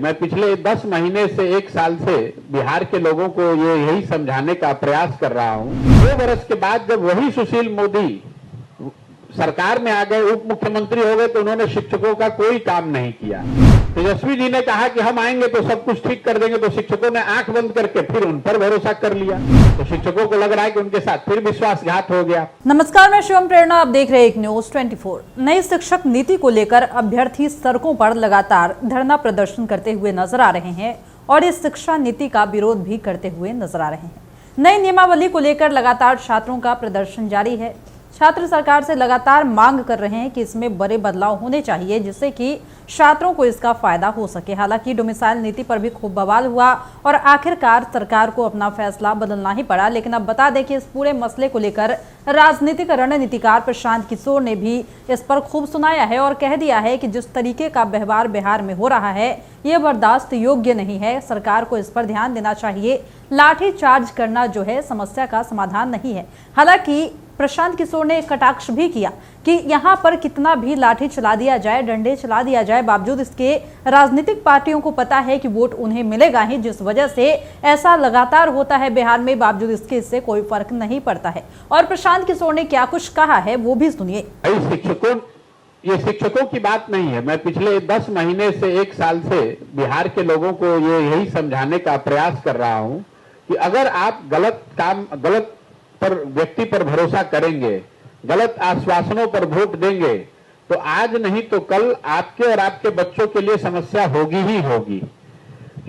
मैं पिछले 10 महीने से 1 साल से बिहार के लोगों को यही समझाने का प्रयास कर रहा हूं। 2 वर्ष के बाद जब वही सुशील मोदी सरकार में आ गए, उप मुख्यमंत्री हो गए, तो उन्होंने शिक्षकों का कोई काम नहीं किया। तेजस्वी जी ने कहा कि हम आएंगे तो सब कुछ ठीक कर देंगे, तो शिक्षकों ने आंख बंद करके फिर उन पर भरोसा कर लिया। तो शिक्षकों को लग रहा है कि उनके साथ फिर विश्वासघात हो गया। नमस्कार, मैं शिवम प्रेरणा, आप देख रहे हैं एक न्यूज 24। नई शिक्षक नीति को लेकर अभ्यर्थी सड़कों पर लगातार धरना प्रदर्शन करते हुए नजर आ रहे हैं और इस शिक्षा नीति का विरोध भी करते हुए नजर आ रहे हैं। नई नियमावली को लेकर लगातार छात्रों का प्रदर्शन जारी है। छात्र सरकार से लगातार मांग कर रहे हैं कि इसमें बड़े बदलाव होने चाहिए, जिससे कि छात्रों को इसका फायदा हो सके। हालांकि डोमिसाइल नीति पर भी खूब बवाल हुआ और आखिरकार सरकार को अपना फैसला बदलना ही पड़ा। लेकिन अब बता दें कि इस पूरे मसले को लेकर राजनीतिक रणनीतिकार प्रशांत किशोर ने भी इस पर खूब सुनाया है और कह दिया है कि जिस तरीके का व्यवहार बिहार में हो रहा है, ये बर्दाश्त योग्य नहीं है। सरकार को इस पर ध्यान देना चाहिए। लाठी चार्ज करना जो है समस्या का समाधान नहीं है। हालांकि प्रशांत किशोर ने कटाक्ष भी किया कि यहाँ पर कितना भी लाठी चला दिया जाए, डंडे चला दिया जाए, बावजूद इसके राजनीतिक पार्टियों को पता है कि वोट उन्हें मिलेगा ही, जिस वजह से ऐसा लगातार होता है बिहार में। बावजूद इसके इससे कोई फर्क नहीं पड़ता है। और प्रशांत किशोर ने क्या कुछ कहा है वो भी सुनिए। ये शिक्षकों की बात नहीं है। मैं पिछले 10 महीने से 1 साल से बिहार के लोगों को यही समझाने का प्रयास कर रहा हूं कि अगर आप गलत पर व्यक्ति पर भरोसा करेंगे, गलत आश्वासनों पर वोट देंगे, तो आज नहीं तो कल आपके और आपके बच्चों के लिए समस्या होगी ही होगी।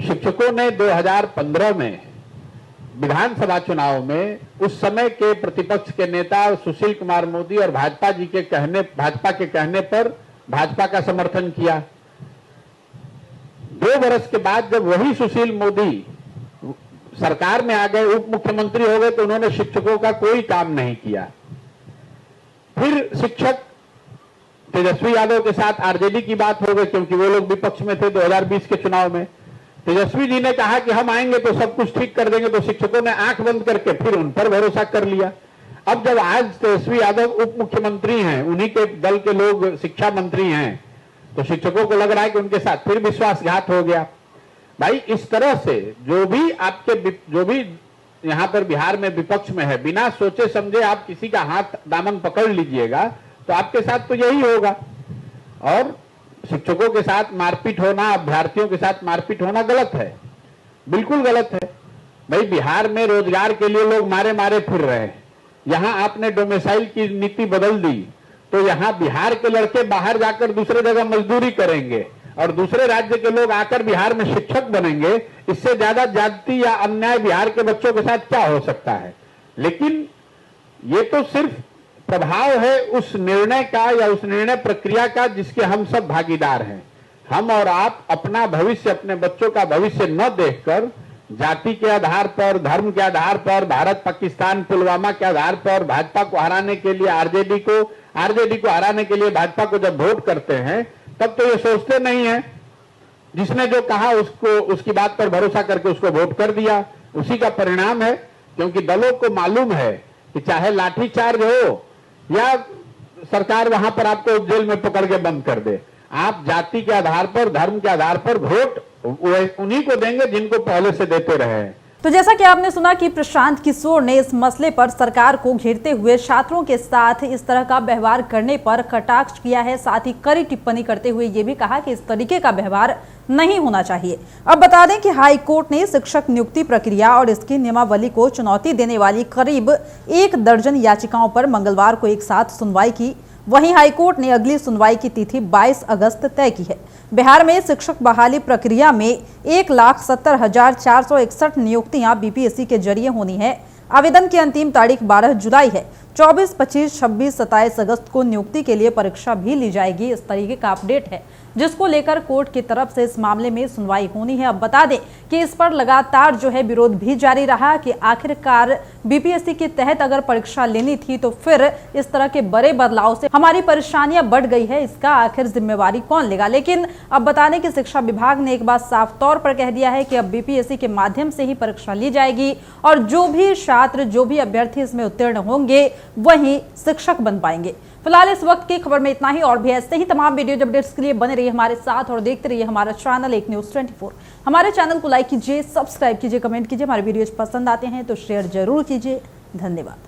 शिक्षकों ने 2015 में विधानसभा चुनाव में उस समय के प्रतिपक्ष के नेता सुशील कुमार मोदी और भाजपा के कहने पर भाजपा का समर्थन किया। 2 वर्ष के बाद जब वही सुशील मोदी सरकार में आ गए, उप मुख्यमंत्री हो गए, तो उन्होंने शिक्षकों का कोई काम नहीं किया। फिर शिक्षक तेजस्वी यादव के साथ आरजेडी की बात हो गई, क्योंकि वो लोग विपक्ष में थे 2020 के चुनाव में। तेजस्वी जी ने कहा कि हम आएंगे तो सब कुछ ठीक कर देंगे, तो शिक्षकों ने आंख बंद करके फिर उन पर भरोसा कर लिया। अब जब आज तेजस्वी यादव उप मुख्यमंत्री हैं, उन्हीं के दल के लोग शिक्षा मंत्री हैं, तो शिक्षकों को लग रहा है कि उनके साथ फिर विश्वासघात हो गया। भाई, इस तरह से जो भी यहाँ पर बिहार में विपक्ष में है, बिना सोचे समझे आप किसी का हाथ दामन पकड़ लीजिएगा तो आपके साथ तो यही होगा। और शिक्षकों के साथ मारपीट होना, अभ्यर्थियों के साथ मारपीट होना गलत है, बिल्कुल गलत है। भाई, बिहार में रोजगार के लिए लोग मारे मारे फिर रहे हैं। यहाँ आपने डोमिसाइल की नीति बदल दी, तो यहाँ बिहार के लड़के बाहर जाकर दूसरे जगह मजदूरी करेंगे और दूसरे राज्य के लोग आकर बिहार में शिक्षक बनेंगे। इससे ज्यादा जाति या अन्याय बिहार के बच्चों के साथ क्या हो सकता है? लेकिन ये तो सिर्फ प्रभाव है उस निर्णय का या उस निर्णय प्रक्रिया का जिसके हम सब भागीदार हैं। हम और आप अपना भविष्य, अपने बच्चों का भविष्य न देखकर जाति के आधार पर, धर्म के आधार पर, भारत पाकिस्तान पुलवामा के आधार पर भाजपा को हराने के लिए आरजेडी को हराने के लिए भाजपा को जब वोट करते हैं, तब तो ये सोचते नहीं है। जिसने जो कहा उसकी बात पर भरोसा करके उसको वोट कर दिया, उसी का परिणाम है। क्योंकि दलों को मालूम है कि चाहे लाठीचार्ज हो या सरकार वहां पर आपको जेल में पकड़ के बंद कर दे, आप जाति के आधार पर, धर्म के आधार पर वोट उन्हीं को देंगे जिनको पहले से देते रहे हैं। तो जैसा कि आपने सुना कि प्रशांत किशोर ने इस मसले पर सरकार को घेरते हुए छात्रों के साथ इस तरह का व्यवहार करने पर कटाक्ष किया है। साथ ही कड़ी टिप्पणी करते हुए ये भी कहा कि इस तरीके का व्यवहार नहीं होना चाहिए। अब बता दें कि हाई कोर्ट ने शिक्षक नियुक्ति प्रक्रिया और इसकी नियमावली को चुनौती देने वाली करीब 1 दर्जन याचिकाओं पर मंगलवार को एक साथ सुनवाई की। वहीं हाईकोर्ट ने अगली सुनवाई की तिथि 22 अगस्त तय की है। बिहार में शिक्षक बहाली प्रक्रिया में 1,70,461 नियुक्तियां बीपीएससी के जरिए होनी है। आवेदन की अंतिम तारीख 12 जुलाई है। 24, 25, 26, 27 अगस्त को नियुक्ति के लिए परीक्षा भी ली जाएगी। इस तरीके का अपडेट है, जिसको लेकर कोर्ट की तरफ से इस मामले में सुनवाई होनी है। अब बता दें कि इस पर लगातार जो है विरोध भी जारी रहा कि आखिरकार बीपीएससी के तहत अगर परीक्षा लेनी थी तो फिर इस तरह के बड़े बदलाव से हमारी परेशानियां बढ़ गई है, इसका आखिर जिम्मेवारी कौन लेगा। लेकिन अब बता दें कि शिक्षा विभाग ने एक बात साफ तौर पर कह दिया है कि अब बीपीएससी के माध्यम से ही परीक्षा ली जाएगी और जो भी छात्र, जो भी अभ्यर्थी इसमें उत्तीर्ण होंगे वही शिक्षक बन पाएंगे। फिलहाल इस वक्त की खबर में इतना ही। और भी ऐसे ही तमाम वीडियो अपडेट्स के लिए बने रहिए हमारे साथ और देखते रहिए हमारा चैनल एक न्यूज़ 24। हमारे चैनल को लाइक कीजिए, सब्सक्राइब कीजिए, कमेंट कीजिए। हमारे वीडियोज पसंद आते हैं तो शेयर जरूर कीजिए। धन्यवाद।